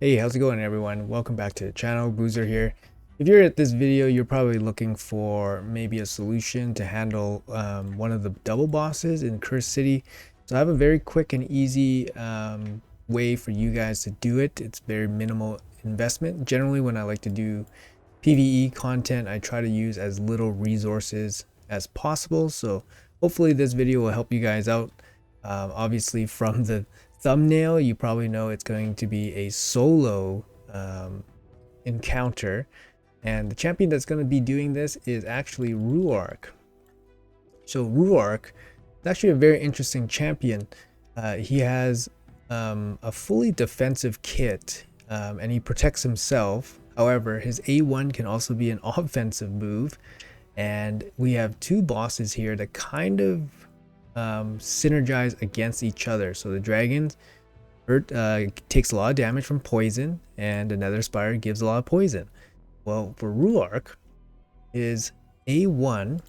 Hey, how's it going everyone? Welcome back to the channel. Boozer here. If you're at this video, you're probably looking for maybe a solution to handle one of the double bosses in Cursed City. So I have a very quick and easy way for you guys to do it. It's very minimal investment. Generally, when I like to do PvE content, I try to use as little resources as possible. So hopefully this video will help you guys out. Obviously from the thumbnail, you probably know it's going to be a solo encounter, and the champion that's going to be doing this is actually Ruarc. So Ruarc is actually a very interesting champion. He has a fully defensive kit, and he protects himself. However, his A1 can also be an offensive move, and we have two bosses here that kind of synergize against each other. So the dragon takes a lot of damage from poison, and another spire gives a lot of poison. Well, for Ruarc, his A1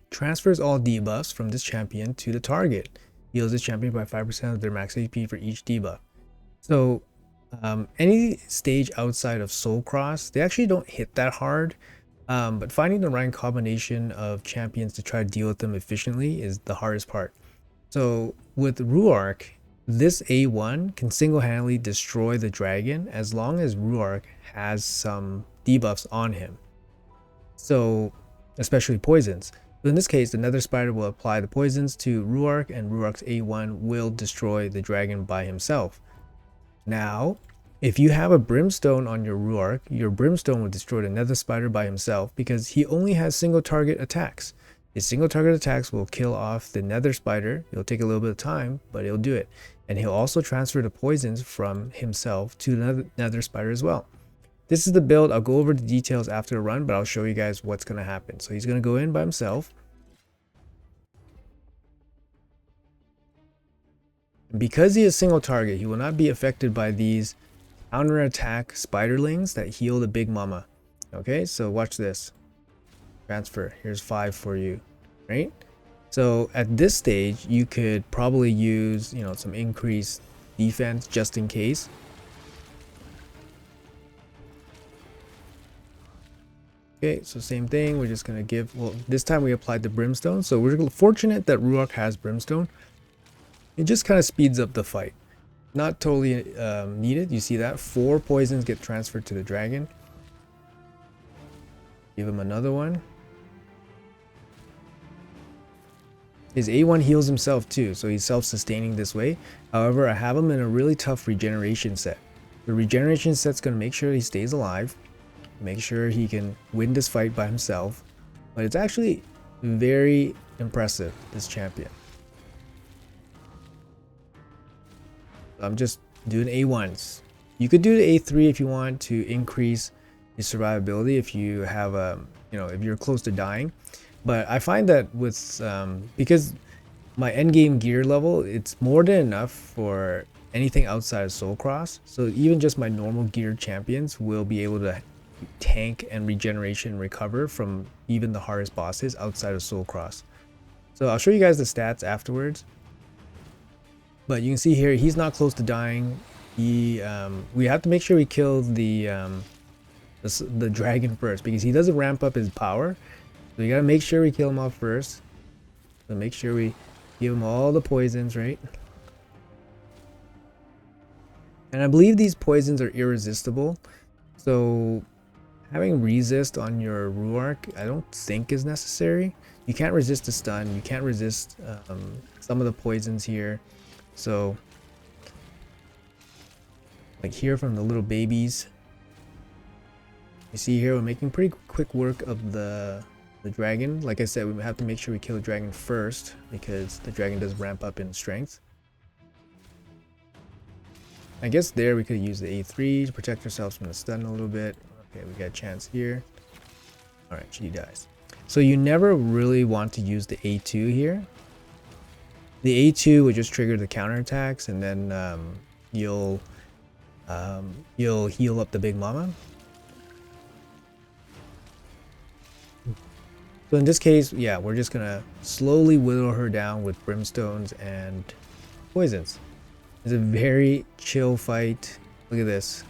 transfers all debuffs from this champion to the target, heals this champion by 5% of their max HP for each debuff. So any stage outside of Soul Cross, they actually don't hit that hard. But finding the right combination of champions to try to deal with them efficiently is the hardest part. So with Ruarc, this A1 can single-handedly destroy the dragon as long as Ruarc has some debuffs on him. So especially poisons. So in this case, the Nether Spider will apply the poisons to Ruarc, and Ruarc's A1 will destroy the dragon by himself. Now, if you have a brimstone on your brimstone will destroy the Nether Spider by himself because he only has single target attacks. His single target attacks will kill off the Nether Spider. It'll take a little bit of time, but he'll do it. And he'll also transfer the poisons from himself to the Nether Spider as well. This is the build. I'll go over the details after the run, but I'll show you guys what's going to happen. So he's going to go in by himself. And because he is single target, he will not be affected by these counter-attack spiderlings that heal the big mama. Okay, so watch this. Transfer. Here's 5 for you, right? So at this stage, you could probably use, some increased defense just in case. Okay, so same thing. We're just gonna give. Well, this time we applied the brimstone, so we're fortunate that Ruarc has brimstone. It just kind of speeds up the fight. Not totally needed. You see that 4 poisons get transferred to the dragon. Give him another one. His A1 heals himself too, so he's self-sustaining this way. However, I have him in a really tough regeneration set. The regeneration set's going to make sure he stays alive, make sure he can win this fight by himself, but it's actually very impressive, this champion. I'm just doing A1s. You could do the A3 if you want to increase your survivability if you have if you're close to dying. But I find that with because my endgame gear level, it's more than enough for anything outside of Soul Cross. So even just my normal geared champions will be able to tank and regeneration and recover from even the hardest bosses outside of Soul Cross. So I'll show you guys the stats afterwards. But you can see here, he's not close to dying. We have to make sure we kill the dragon first because he doesn't ramp up his power. So you gotta make sure we kill him off first. So make sure we give him all the poisons, right? And I believe these poisons are irresistible. So having resist on your Ruarc, I don't think is necessary. You can't resist the stun. You can't resist some of the poisons here. So, like here from the little babies, you see here we're making pretty quick work of the dragon. Like I said, we have to make sure we kill the dragon first because the dragon does ramp up in strength. I guess there we could use the A3 to protect ourselves from the stun a little bit. Okay, we got a chance here. Alright, she dies. So you never really want to use the A2 here. The A2 would just trigger the counterattacks, and then you'll heal up the big mama. So in this case, yeah, we're just gonna slowly whittle her down with brimstones and poisons. It's a very chill fight. Look at this.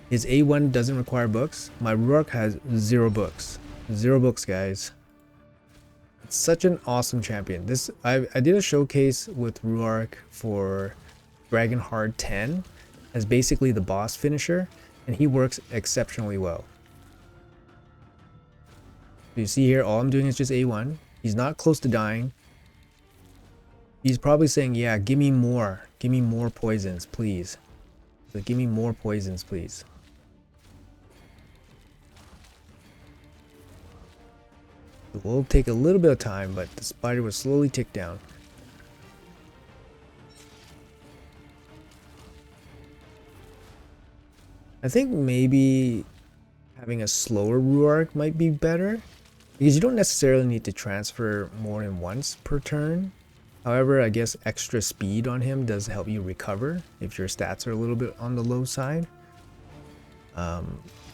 His A1 doesn't require books. My Ruarc has 0 books. 0 books, guys. It's such an awesome champion. This I did a showcase with Ruarc for Dragon Hard 10 as basically the boss finisher, and he works exceptionally well. You see here, all I'm doing is just A1. He's not close to dying. He's probably saying, yeah, give me more poisons, please. So give me more poisons, please. It will take a little bit of time, but the spider will slowly tick down. I think maybe having a slower Ruarc might be better, because you don't necessarily need to transfer more than once per turn. However, I guess extra speed on him does help you recover if your stats are a little bit on the low side. But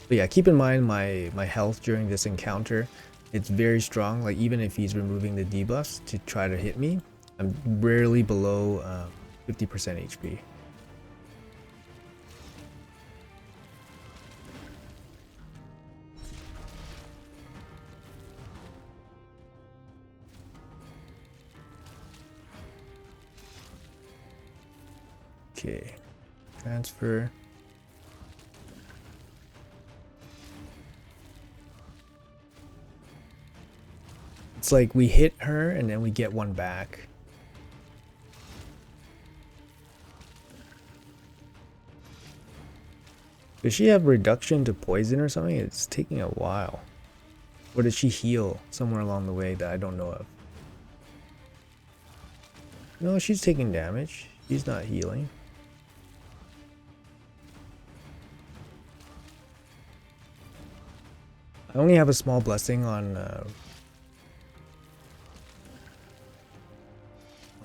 yeah, keep in mind my health during this encounter. It's very strong. Like even if he's removing the debuffs to try to hit me, I'm rarely below 50% HP. Okay, transfer. It's like we hit her and then we get one back. Does she have reduction to poison or something? It's taking a while. Or did she heal somewhere along the way that I don't know of? No, she's taking damage. She's not healing. I only have a small blessing on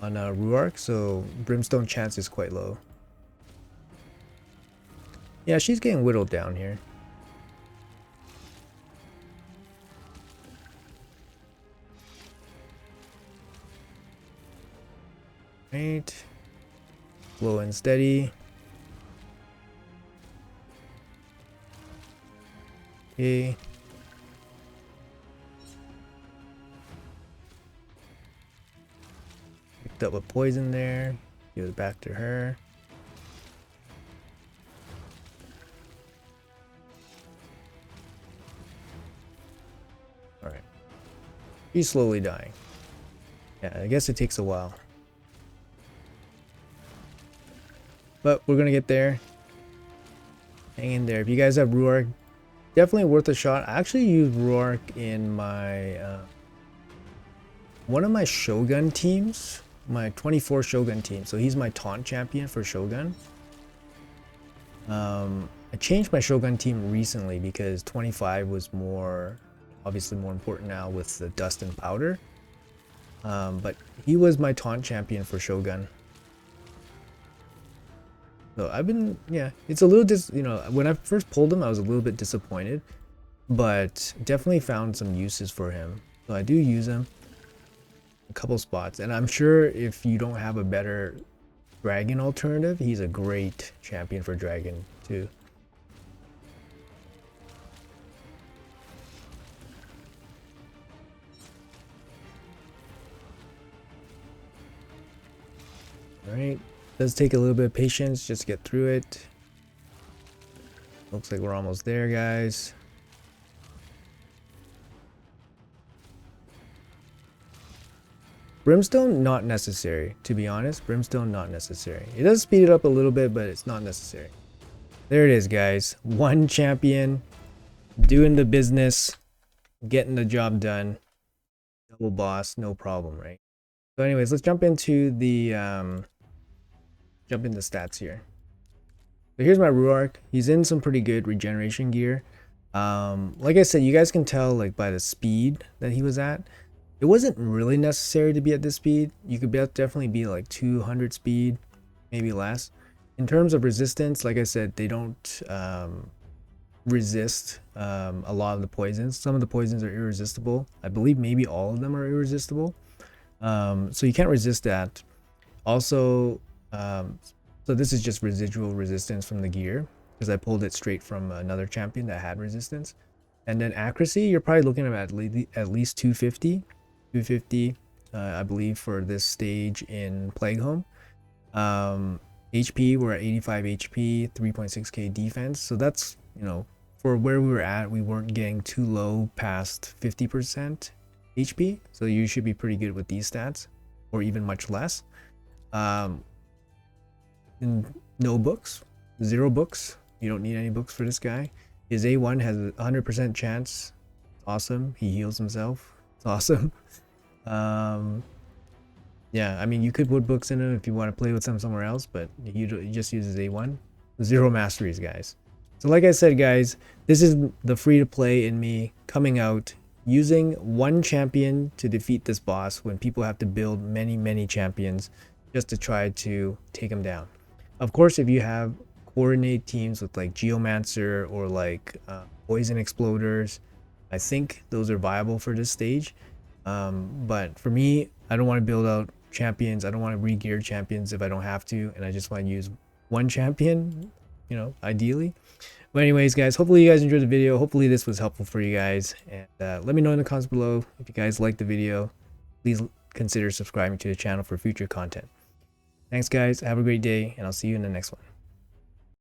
Ruarc, so brimstone chance is quite low. Yeah, she's getting whittled down here. Right. Slow and steady. Okay. Picked up a poison there. Give it back to her. Alright. She's slowly dying. Yeah, I guess it takes a while. But we're gonna get there. Hang in there. If you guys have Ruarc, definitely worth a shot. I actually used Ruarc in my one of my Shogun teams, my 24 Shogun team. So he's my taunt champion for Shogun. I changed my Shogun team recently because 25 was obviously more important now with the dust and powder. But he was my taunt champion for Shogun. So I've been, yeah, it's a little when I first pulled him, I was a little bit disappointed, but definitely found some uses for him. So I do use him a couple spots, and I'm sure if you don't have a better dragon alternative, he's a great champion for dragon too. All right. Does take a little bit of patience just to get through it. Looks like we're almost there, guys. Brimstone, not necessary, to be honest. Brimstone, not necessary. It does speed it up a little bit, but it's not necessary. There it is, guys. One champion, doing the business, getting the job done. Double boss, no problem, right? So anyways, let's jump into the stats here. So here's my Ruarc. He's in some pretty good regeneration gear. Like I said, you guys can tell like by the speed that he was at. It wasn't really necessary to be at this speed. You could definitely be like 200 speed, maybe less. In terms of resistance, like I said, they don't resist a lot of the poisons. Some of the poisons are irresistible. I believe maybe all of them are irresistible. So you can't resist that. Also, So this is just residual resistance from the gear, because I pulled it straight from another champion that had resistance. And then accuracy, you're probably looking at least 250, I believe, for this stage in Plagueholme. HP, we're at 85 HP, 3.6k defense. So that's, you know, for where we were at, we weren't getting too low past 50% HP. So you should be pretty good with these stats, or even much less. No books, 0 books. You don't need any books for this guy. His A1 has a 100% chance. Awesome. He heals himself. It's awesome. Yeah, I mean, you could put books in him if you want to play with them somewhere else, but he just uses A1. 0 masteries, guys. So like I said, guys, this is the free-to-play in me coming out, using one champion to defeat this boss when people have to build many champions just to try to take him down. Of course, if you have coordinate teams with like Geomancer or like Poison Exploders, I think those are viable for this stage. But for me, I don't want to build out champions. I don't want to re-gear champions if I don't have to, and I just want to use one champion, you know, ideally. But anyways, guys, hopefully you guys enjoyed the video. Hopefully this was helpful for you guys, and let me know in the comments below if you guys liked the video. Please consider subscribing to the channel for future content. Thanks, guys. Have a great day, and I'll see you in the next one.